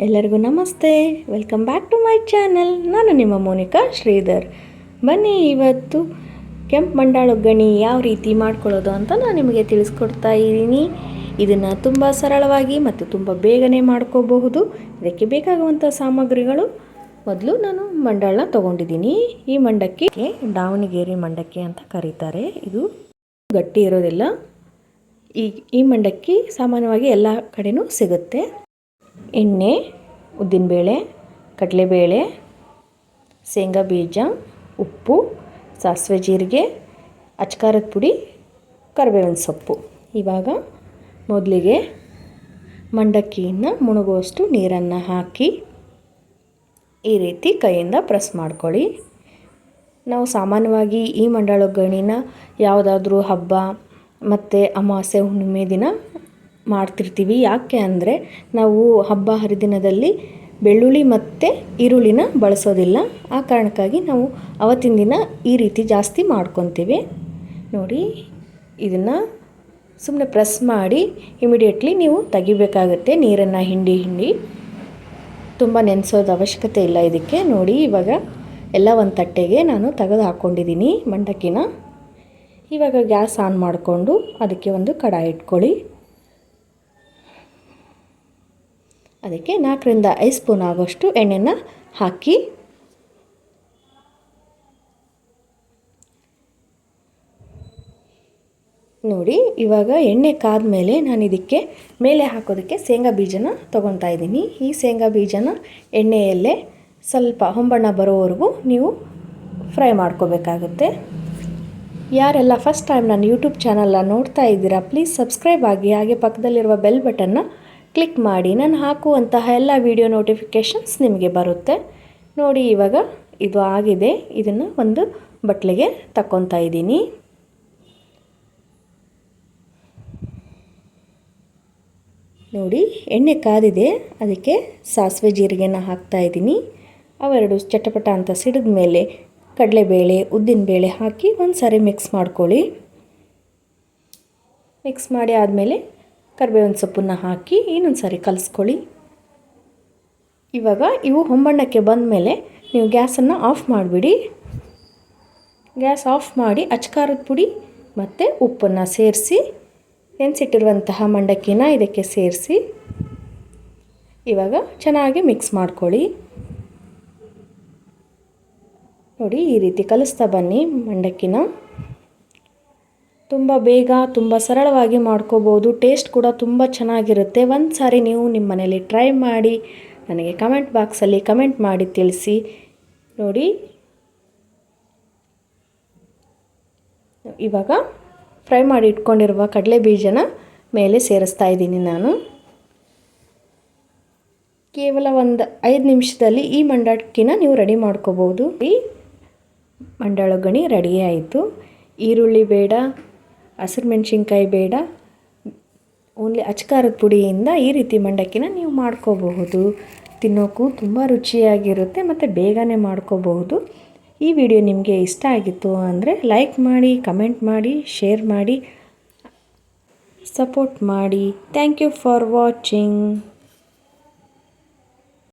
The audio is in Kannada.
ಎಲ್ಲರಿಗೂ ನಮಸ್ತೆ, welcome back to my channel. ನಾನು ನಿಮ್ಮ ಮೋನಿಕಾ ಶ್ರೀಧರ್. ಬನ್ನಿ, ಇವತ್ತು ಕೆಂಪು ಮಂಡಾಳ ಒಗ್ಗರಣೆ ಯಾವ ರೀತಿ ಮಾಡ್ಕೊಳ್ಳೋದು ಅಂತ ನಾನು ನಿಮಗೆ ತಿಳಿಸ್ಕೊಡ್ತಾ ಇದ್ದೀನಿ. ಇದನ್ನು ತುಂಬ ಸರಳವಾಗಿ ಮತ್ತು ತುಂಬ ಬೇಗನೆ ಮಾಡ್ಕೋಬಹುದು. ಇದಕ್ಕೆ ಬೇಕಾಗುವಂಥ ಸಾಮಗ್ರಿಗಳು, ಮೊದಲು ನಾನು ಮಂಡಾಳನ್ನ ತೊಗೊಂಡಿದ್ದೀನಿ. ಈ ಮಂಡಕ್ಕಿ ದಾವಣಗೆರೆ ಮಂಡಕ್ಕಿ ಅಂತ ಕರೀತಾರೆ. ಇದು ಗಟ್ಟಿ ಇರೋದಿಲ್ಲ. ಈ ಮಂಡಕ್ಕಿ ಸಾಮಾನ್ಯವಾಗಿ ಎಲ್ಲ ಕಡೆನೂ ಸಿಗುತ್ತೆ. ಎಣ್ಣೆ, ಉದ್ದಿನಬೇಳೆ, ಕಡಲೆಬೇಳೆ, ಶೇಂಗಾ ಬೀಜ, ಉಪ್ಪು, ಸಾಸಿವೆ ಜೀರಿಗೆ, ಅಚ್ಕಾರದ ಪುಡಿ, ಕರಿಬೇವಿನ ಸೊಪ್ಪು. ಇವಾಗ ಮೊದಲಿಗೆ ಮಂಡಕ್ಕಿಯನ್ನು ಮುಳುಗುವಷ್ಟು ನೀರನ್ನು ಹಾಕಿ ಈ ರೀತಿ ಕೈಯಿಂದ ಪ್ರೆಸ್ ಮಾಡ್ಕೊಳ್ಳಿ. ನಾವು ಸಾಮಾನ್ಯವಾಗಿ ಈ ಮಂಡಾಳ ಒಗ್ಗರಣೆನ ಯಾವುದಾದ್ರೂ ಹಬ್ಬ ಮತ್ತು ಅಮಾವಾಸ್ಯೆ ಹುಣ್ಣಿಮೆ ದಿನ ಮಾಡ್ತಿರ್ತೀವಿ. ಯಾಕೆ ಅಂದರೆ ನಾವು ಹಬ್ಬ ಹರಿದಿನದಲ್ಲಿ ಬೆಳ್ಳುಳ್ಳಿ ಮತ್ತು ಈರುಳ್ಳಿನ ಬಳಸೋದಿಲ್ಲ. ಆ ಕಾರಣಕ್ಕಾಗಿ ನಾವು ಅವತ್ತಿನ ದಿನ ಈ ರೀತಿ ಜಾಸ್ತಿ ಮಾಡ್ಕೊತೀವಿ. ನೋಡಿ, ಇದನ್ನು ಸುಮ್ಮನೆ ಪ್ರೆಸ್ ಮಾಡಿ ಇಮಿಡಿಯೇಟ್ಲಿ ನೀವು ತೆಗಿಬೇಕಾಗತ್ತೆ. ನೀರನ್ನು ಹಿಂಡಿ ತುಂಬ ನೆನೆಸೋದು ಅವಶ್ಯಕತೆ ಇಲ್ಲ ಇದಕ್ಕೆ. ನೋಡಿ, ಇವಾಗ ಎಲ್ಲ ಒಂದು ತಟ್ಟೆಗೆ ನಾನು ತೆಗೆದು ಹಾಕ್ಕೊಂಡಿದ್ದೀನಿ ಮಂಡಕ್ಕಿನ. ಇವಾಗ ಗ್ಯಾಸ್ ಆನ್ ಮಾಡಿಕೊಂಡು ಅದಕ್ಕೆ ಒಂದು ಕಡಾಯಿ ಇಟ್ಕೊಳ್ಳಿ. ಅದಕ್ಕೆ 4ರಿಂದ 5 ಸ್ಪೂನ್ ಆಗೋಷ್ಟು ಎಣ್ಣೆನ ಹಾಕಿ ನೋಡಿ. ಇವಾಗ ಎಣ್ಣೆ ಕಾದ ಮೇಲೆ ನಾನು ಇದಕ್ಕೆ ಮೇಲೆ ಹಾಕೋದಕ್ಕೆ ಶೇಂಗಾ ಬೀಜನ ತೊಗೊತಾ ಇದ್ದೀನಿ. ಈ ಶೇಂಗಾ ಬೀಜನ ಎಣ್ಣೆಯಲ್ಲೇ ಸ್ವಲ್ಪ ಹೊಂಬಣ್ಣ ಬರೋವರೆಗೂ ನೀವು ಫ್ರೈ ಮಾಡ್ಕೋಬೇಕಾಗುತ್ತೆ. ಯಾರೆಲ್ಲ ಫಸ್ಟ್ ಟೈಮ್ ನಾನು ಯೂಟ್ಯೂಬ್ ಚಾನಲ್ನ ನೋಡ್ತಾ ಇದ್ದೀರಾ, ಪ್ಲೀಸ್ ಸಬ್ಸ್ಕ್ರೈಬ್ ಆಗಿ, ಹಾಗೆ ಪಕ್ಕದಲ್ಲಿರುವ ಬೆಲ್ ಬಟನ್ನ ಕ್ಲಿಕ್ ಮಾಡಿ. ನಾನು ಹಾಕುವಂತಹ ಎಲ್ಲ ವಿಡಿಯೋ ನೋಟಿಫಿಕೇಷನ್ಸ್ ನಿಮಗೆ ಬರುತ್ತೆ. ನೋಡಿ, ಇವಾಗ ಇದು ಆಗಿದೆ. ಇದನ್ನು ಒಂದು ಬಟ್ಲಿಗೆ ತಕ್ಕೊತಾ ಇದ್ದೀನಿ. ನೋಡಿ, ಎಣ್ಣೆ ಕಾದಿದೆ. ಅದಕ್ಕೆ ಸಾಸಿವೆ ಜೀರಿಗೆನ ಹಾಕ್ತಾ ಇದ್ದೀನಿ. ಅವೆರಡು ಚಟಪಟ ಅಂತ ಸಿಡಿದ ಮೇಲೆ ಕಡಲೆಬೇಳೆ, ಉದ್ದಿನಬೇಳೆ ಹಾಕಿ ಒಂದು ಸಾರಿ ಮಿಕ್ಸ್ ಮಾಡ್ಕೊಳ್ಳಿ. ಮಿಕ್ಸ್ ಮಾಡಿ ಆದಮೇಲೆ ಕರಿಬೇವಿನ ಸೊಪ್ಪನ್ನು ಹಾಕಿ ಇನ್ನೊಂದು ಸಾರಿ ಕಲಿಸ್ಕೊಳ್ಳಿ. ಇವಾಗ ಇವು ಹೊಂಬಣ್ಣಕ್ಕೆ ಬಂದ ಮೇಲೆ ನೀವು ಗ್ಯಾಸನ್ನು ಆಫ್ ಮಾಡಿಬಿಡಿ. ಗ್ಯಾಸ್ ಆಫ್ ಮಾಡಿ ಅಚ್ಕಾರದ ಪುಡಿ ಮತ್ತು ಉಪ್ಪನ್ನು ಸೇರಿಸಿ ನೆನೆಸಿಟ್ಟಿರುವಂತಹ ಮಂಡಕ್ಕಿನ ಇದಕ್ಕೆ ಸೇರಿಸಿ ಇವಾಗ ಚೆನ್ನಾಗಿ ಮಿಕ್ಸ್ ಮಾಡ್ಕೊಳ್ಳಿ. ನೋಡಿ, ಈ ರೀತಿ ಕಲಿಸ್ತಾ ಬನ್ನಿ ಮಂಡಕ್ಕಿನ. ತುಂಬ ಬೇಗ, ತುಂಬ ಸರಳವಾಗಿ ಮಾಡ್ಕೋಬೋದು. ಟೇಸ್ಟ್ ಕೂಡ ತುಂಬ ಚೆನ್ನಾಗಿರುತ್ತೆ. ಒಂದು ಸಾರಿ ನೀವು ನಿಮ್ಮ ಮನೇಲಿ ಟ್ರೈ ಮಾಡಿ ನನಗೆ ಕಮೆಂಟ್ ಬಾಕ್ಸಲ್ಲಿ ಕಮೆಂಟ್ ಮಾಡಿ ತಿಳಿಸಿ. ನೋಡಿ, ಇವಾಗ ಫ್ರೈ ಮಾಡಿ ಇಟ್ಕೊಂಡಿರುವ ಕಡಲೆ ಬೀಜನ ಮೇಲೆ ಸೇರಿಸ್ತಾ ಇದ್ದೀನಿ ನಾನು. ಕೇವಲ ಒಂದು 5 ನಿಮಿಷದಲ್ಲಿ ಈ ಮಂಡಕ್ಕಿನ ನೀವು ರೆಡಿ ಮಾಡ್ಕೋಬೋದು. ಈ ಮಂಡಾಳ ಒಗ್ಗರಣೆ ರೆಡಿ ಆಯಿತು. ಈರುಳ್ಳಿ ಬೇಡ, ಹಸಿರು ಮೆಣಸಿನ್ಕಾಯಿ ಬೇಡ, ಓನ್ಲಿ ಅಚ್ಕಾರದ ಪುಡಿಯಿಂದ ಈ ರೀತಿ ಮಂಡಕ್ಕಿನ ನೀವು ಮಾಡ್ಕೋಬಹುದು. ತಿನ್ನೋಕ್ಕೂ ತುಂಬ ರುಚಿಯಾಗಿರುತ್ತೆ ಮತ್ತು ಬೇಗನೆ ಮಾಡ್ಕೋಬಹುದು. ಈ ವಿಡಿಯೋ ನಿಮಗೆ ಇಷ್ಟ ಆಗಿತ್ತು ಅಂದರೆ ಲೈಕ್ ಮಾಡಿ, ಕಮೆಂಟ್ ಮಾಡಿ, ಶೇರ್ ಮಾಡಿ, ಸಪೋರ್ಟ್ ಮಾಡಿ. Thank you for watching.